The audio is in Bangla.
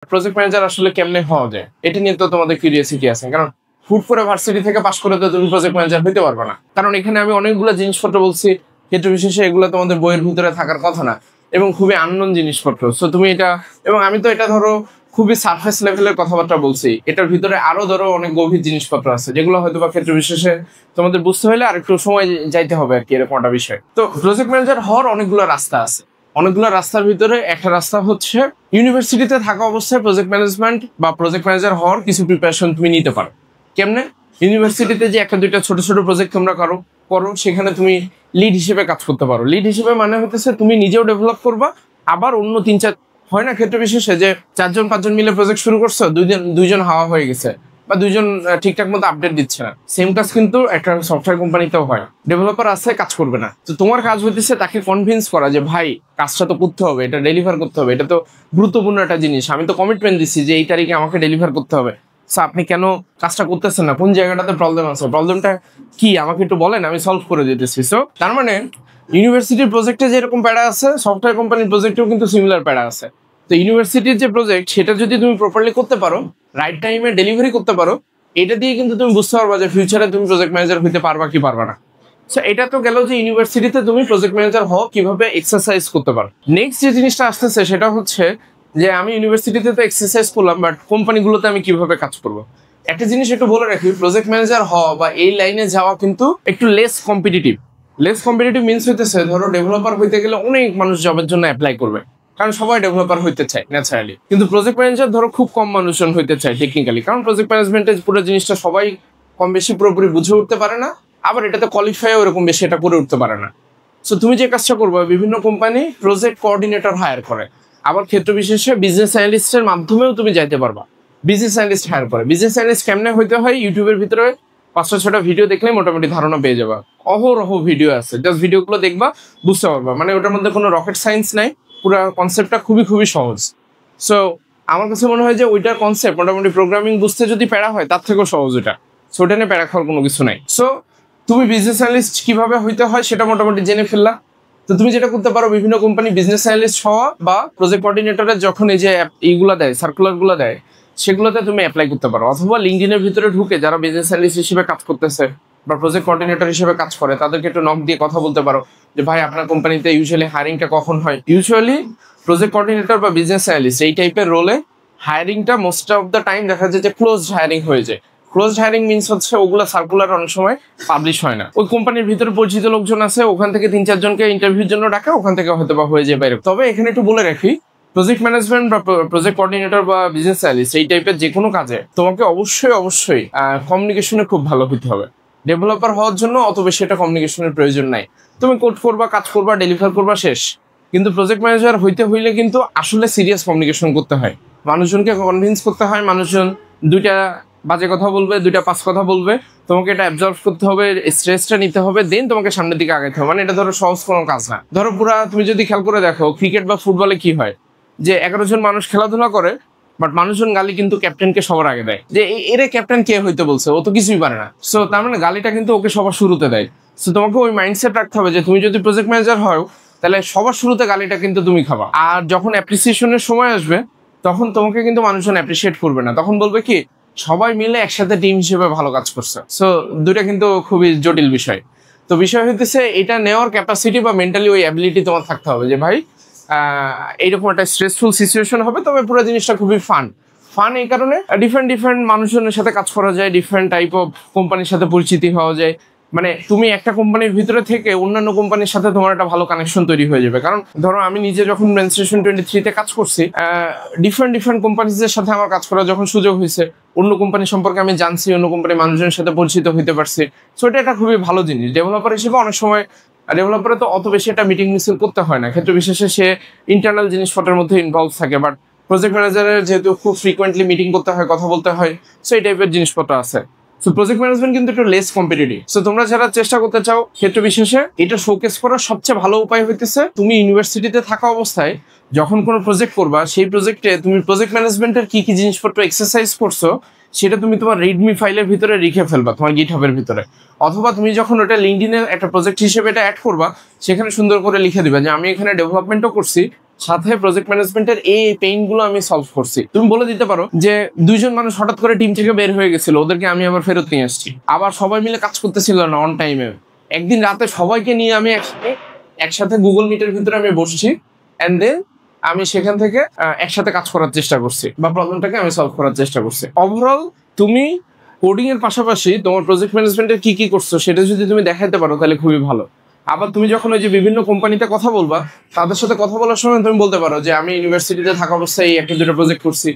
প্রজেক্ট ম্যানেজার আসলে কেমনে হওয়া যায় এটা নিয়ে তো তোমাদের কিউরিয়াসিটি আছে, কারণ হুট করে ভার্সিটি থেকে পাশ করে তো তুমি প্রজেক্ট ম্যানেজার হইতে পারবে না। কারণ এখানে আমি অনেকগুলো জিনিসপত্র বলছি, ক্ষেত্র বিশেষে এগুলো তোমাদের বইয়ের ভিতরে থাকার কথা না এবং খুবই আননোন জিনিসপত্র। সো তুমি এটা, এবং আমি তো এটা ধরো খুবই সারফেস লেভেলের কথাবার্তা বলছি, এটার ভিতরে আরো ধরো অনেক গভীর জিনিসপত্র আছে যেগুলো হয়তো বা ক্ষেত্র বিশেষে তোমাদের বুঝতে হলে আর একটু সময় যাইতে হবে আর কি, এরকম একটা বিষয়। তো প্রজেক্ট ম্যানেজার হওয়ার অনেকগুলো রাস্তা আছে। অনেকগুলো রাস্তার ভিতরে একটা রাস্তা হচ্ছে ইউনিভার্সিটিতে থাকা অবস্থায় প্রজেক্ট ম্যানেজমেন্ট বা প্রজেক্ট ম্যানেজার হওয়ার কিছু প্রিপারেশন তুমি নিতে পারো। কেমনে? ইউনিভার্সিটিতে যে একটা দুইটা ছোট ছোট প্রজেক্ট তোমরা করো, সেখানে তুমি লিড হিসেবে কাজ করতে পারো। লিড হিসেবে মানে হতেছে তুমি নিজেও ডেভেলপ করবা, আবার অন্য তিন চার, হয় না ক্ষেত্র বিশেষে যে 4-5 মিলে প্রজেক্ট শুরু করছো, দুইজন হাওয়া হয়ে গেছে বা দুইজন ঠিকঠাক মতো আপডেট দিচ্ছে না। সেম কাজ কিন্তু একটা সফটওয়্যার কোম্পানিতেও হয়। ডেভেলপার আছে, কাজ করবে না, তো তোমার কাজ হইতেছে তাকে কনভিন্স করা যে ভাই কাজটা তো করতে হবে, এটা ডেলিভার করতে হবে, এটা তো গুরুত্বপূর্ণ একটা জিনিস, আমি তো কমিটমেন্ট দিচ্ছি যে এই তারিখে আমাকে ডেলিভার করতে হবে। আপনি কেন কাজটা করতেছেন না? কোন জায়গাটাতে প্রবলেম আছে? প্রবলেমটা কি আমাকে একটু বলেন, আমি সলভ করে দিতেছি। সো তার মানে ইউনিভার্সিটির প্রজেক্টে যেরকম প্যারা আছে, সফটওয়্যার কোম্পানির প্রজেক্টেও কিন্তু সিমিলার প্যারা আছে। তো ইউনিভার্সিটির যে প্রজেক্ট, সেটা যদি তুমি প্রপারলি করতে পারো, রাইট টাইমে ডেলিভারি করতে পারো, এটা দিয়ে কিন্তু তুমি বুঝতে পারবা যে ফিউচারে তুমি প্রজেক্ট ম্যানেজার হইতে পারবা কি পারবা না। সো এটা তো গেল যে ইউনিভার্সিটিতে তুমি প্রজেক্ট ম্যানেজার হও কিভাবে এক্সারসাইজ করতে পারো। নেক্সট যে জিনিসটা আসতেছে সেটা হচ্ছে যে আমি ইউনিভার্সিটিতে তো এক্সারসাইজ করলাম, বাট কোম্পানিগুলোতে আমি কিভাবে কাজ করবো। একটা জিনিস একটু বলে রাখি, প্রজেক্ট ম্যানেজার হওয়া বা এই লাইনে যাওয়া কিন্তু একটু লেস কম্পিটিটিভ মিনস হইতেছে, ধরো ডেভেলপার হইতে গেলে অনেক মানুষ জবের জন্য অ্যাপ্লাই করবে, কারণ সবাই ডেভেলপার হইতে চায় ন্যাচারালি। কিন্তু প্রজেক্ট ম্যানেজার ধরো খুব কম মানুষজন হইতে চায় টেকনিক্যালি, কারণ প্রজেক্ট ম্যানেজমেন্টের পুরো জিনিসটা সবাই কম বেশি পুরোপুরি বুঝে উঠতে পারে না, আবার এটাতে কোয়ালিফাইও এরকম বেশি এটা করে উঠতে পারে না। সো তুমি যে কাজটা করবে, বিভিন্ন কোম্পানি প্রজেক্ট কোঅর্ডিনেটর হায়ার করে, আবার ক্ষেত্র বিশেষে বিজনেস অ্যানালিস্টের মাধ্যমেও তুমি যাইতে পারবা। বিজনেস অ্যানালিস্ট হায়ার করে। বিজনেস অ্যানালিস্ট কেমনে হইতে হয়, ইউটিউবের ভিতরে 5-6টা ভিডিও দেখলে মোটামুটি ধারণা পেয়ে যাবা। অহরহ ভিডিও আছে, জাস্ট ভিডিওগুলো দেখবা, বুঝতে পারবা। মানে ওটার মধ্যে কোনো রকেট সায়েন্স নাই, পুরো কনসেপ্টটা খুবই সহজ। সো আমার কাছে মনে হয় যে ওইটার কনসেপ্ট মোটামুটি প্রোগ্রামিং বুঝতে যদি প্যারা হয় তার থেকেও সহজ ওটা। সো ওটা নিয়ে প্যারা খাওয়ার কোনো কিছু নাই। সো তুমি বিজনেস অ্যানালিস্ট কিভাবে হইতে হয় সেটা মোটামুটি জেনে ফেললা। তো তুমি যেটা করতে পারো, বিভিন্ন কোম্পানি বিজনেস অ্যানালিস্ট হওয়া বা প্রজেক্ট কোঅর্ডিনেটরের যখন এই যে এইগুলো দেয়, সার্কুলারগুলো দেয়, সেগুলোতে তুমি অ্যাপ্লাই করতে পারো। অথবা লিঙ্কডইনের ভিতরে ঢুকে যারা বিজনেস অ্যানালিস্ট হিসেবে কাজ করতেছে বা প্রজেক্ট কোঅর্ডিনেটর হিসেবে কাজ করে, তাদেরকে একটু নক দিয়ে কথা বলতে পারো যে ভাই আপনার কোম্পানিতে ইউজুয়ালি হায়ারিংটা কখন হয়। ইউজুয়ালি প্রজেক্ট কোঅর্ডিনেটর বা বিজনেস অ্যানালিস্ট এই টাইপের রোলে হায়ারিংটা মোস্ট অফ দ্য টাইম দেখা যায় যে ক্লোজড হায়ারিং হয়ে যায়। ক্লোজড হায়ারিং মিনস হচ্ছে ওগুলো সার্কুলার অনেক সময় পাবলিশ হয় না। ওই কোম্পানির ভিতরে পরিচিত লোকজন আছে, ওখান থেকে 3-4 জনকে ইন্টারভিউর জন্য ডাকা, ওখান থেকে হয়তো বা হয়ে যায় বাইরে। তবে এখানে একটু বলে রাখি, প্রজেক্ট ম্যানেজমেন্ট বা প্রজেক্ট কোঅর্ডিনেটর বা বিজনেস অ্যানালিস্ট এই টাইপের যে কোনো কাজে তোমাকে অবশ্যই কমিউনিকেশনে খুব ভালো হতে হবে। ডেভেলপার হওয়ার জন্য অত বেশি একটা কমিউনিকেশনের প্রয়োজন নাই। তুমি কোড করবা, কাজ করবা, ডেলিভার করবা, শেষ। কিন্তু প্রজেক্ট ম্যানেজার হইতে হইলে কিন্তু আসলে সিরিয়াস কমিউনিকেশন করতে হয়, মানুষজনকে কনভিন্স করতে হয়। মানুষজন দুইটা বাজে কথা বলবে, 2-5 কথা বলবে, তোমাকে এটা অ্যাবজর্ব করতে হবে, স্ট্রেসটা নিতে হবে, দেন তোমাকে সামনের দিকে আগাইতে হবে। মানে এটা ধরো সহজ কোনো কাজ না। ধরো পুরা তুমি যদি খেয়াল করে দেখো, ক্রিকেট বা ফুটবলে কি হয় যে 11 জন মানুষ খেলাধুলা করে, বাট মানুষজন গালি কিন্তু ক্যাপ্টেনকে সবার আগে দেয় যে এর ক্যাপ্টেন কে হইতে বলছে, ও তো কিছুই পারে না। সো তার মানে গালিটা কিন্তু ওকে সবার শুরুতে দেয়। সো তোমাকে ওই মাইন্ডসেট রাখতে হবে যে তুমি যদি প্রজেক্ট ম্যানেজার হও, তাহলে সবার শুরুতে গালিটা কিন্তু তুমি খাবা। আর যখন অ্যাপ্রিসিয়েশনের সময় আসবে, তখন তোমাকে কিন্তু মানুষজন অ্যাপ্রিসিয়েট করবে না, তখন বলবে কি সবাই মিলে একসাথে টিম হিসেবে ভালো কাজ করছে। সো দুইটা কিন্তু খুবই জটিল বিষয়। তো বিষয় হইতেছে এটা নেওয়ার ক্যাপাসিটি বা মেন্টালি ওই অ্যাবিলিটি তোমার থাকতে হবে যে ভাই এইরকম একটা স্ট্রেসফুল সিচুয়েশন হবে, তবে পুরো জিনিসটা খুবই ফান এই কারণে ডিফারেন্ট মানুষজনের সাথে কাজ করা যায়, ডিফারেন্ট টাইপ অফ কোম্পানির সাথে পরিচিতি হওয়া যায়। মানে তুমি একটা কোম্পানির ভিতরে থেকে অন্যান্য কোম্পানির সাথে তোমার একটা ভালো কানেকশন তৈরি হয়ে যাবে। কারণ ধরো আমি নিজে যখন মেনস্ট্রেশন 23-তে কাজ করছি, ডিফারেন্ট কোম্পানিজের সাথে আমার কাজ করার যখন সুযোগ হয়েছে, অন্য কোম্পানি সম্পর্কে আমি জানছি, অন্য কোম্পানির মানুষজনের সাথে পরিচিত হইতে পারছি। সো এটা একটা খুবই ভালো জিনিস। ডেভেলপার হিসেবে অনেক সময় ডেভেলপারে তো অত বেশি একটা মিটিং মিছিল করতে হয় না, ক্ষেত্র বিশেষে সে ইন্টারনাল জিনিসপত্রের মধ্যে ইনভলভ থাকে। বাট প্রজেক্ট ম্যানেজারের যেহেতু খুব ফ্রিকোয়েন্টলি মিটিং করতে হয়, কথা বলতে হয়, সো এই টাইপের জিনিসপত্র আছে। সো প্রজেক্ট ম্যানেজমেন্ট কিন্তু একটু লেস কম্পিটিটিভ। সো তোমরা যারা চেষ্টা করতে চাও ক্ষেত্র বিশেষে, এটা শোকেস করার সবচেয়ে ভালো উপায় হইতেছে তুমি ইউনিভার্সিটিতে থাকা অবস্থায় যখন কোনো প্রজেক্ট করবা, সেই প্রজেক্টে তুমি প্রজেক্ট ম্যানেজমেন্টের কি জিনিসপত্র এক্সারসাইজ করছো সেটা তুমি তোমার রিডমি ফাইলের ভিতরে লিখে ফেলবা, তোমার গিটহাবের ভিতরে। অথবা তুমি যখন ওটা লিঙ্কডইনের একটা প্রজেক্ট হিসেবে এটা অ্যাড করবা, সেখানে সুন্দর করে লিখে দিবা যে আমি এখানে ডেভেলপমেন্টও করছি, সাথে প্রজেক্ট ম্যানেজমেন্টের এই পেইন গুলো আমি সলভ করছি। তুমি বলে দিতে পারো যে 2জন মানুষ হঠাৎ করে টিম থেকে বের হয়ে গেছিল, ওদেরকে আমি আবার ফেরত নিয়ে আসছি, আবার সবাই মিলে কাজ করতেছিল না অন টাইমে। একদিন রাতে সবাইকে নিয়ে আমি একসাথে গুগল মিটের ভিতরে আমি বসছি, এন্ড দেন আমি সেখান থেকে একসাথে কাজ করার চেষ্টা করছি বা প্রবলেমটাকে আমি সলভ করার চেষ্টা করছি। ওভারঅল তুমি কোডিং এর পাশাপাশি তোমার প্রজেক্ট ম্যানেজমেন্টের কি কি করছো সেটা যদি তুমি দেখাইতে পারো তাহলে খুবই ভালো। আবার তুমি যখন ওই যে বিভিন্ন কোম্পানিতে কথা বলবা, তাদের সাথে কথা বলার সময় তুমি বলতে পারো যে আমি ইউনিভার্সিটিতে থাকা অবস্থায় 1-2টা প্রজেক্ট করছি।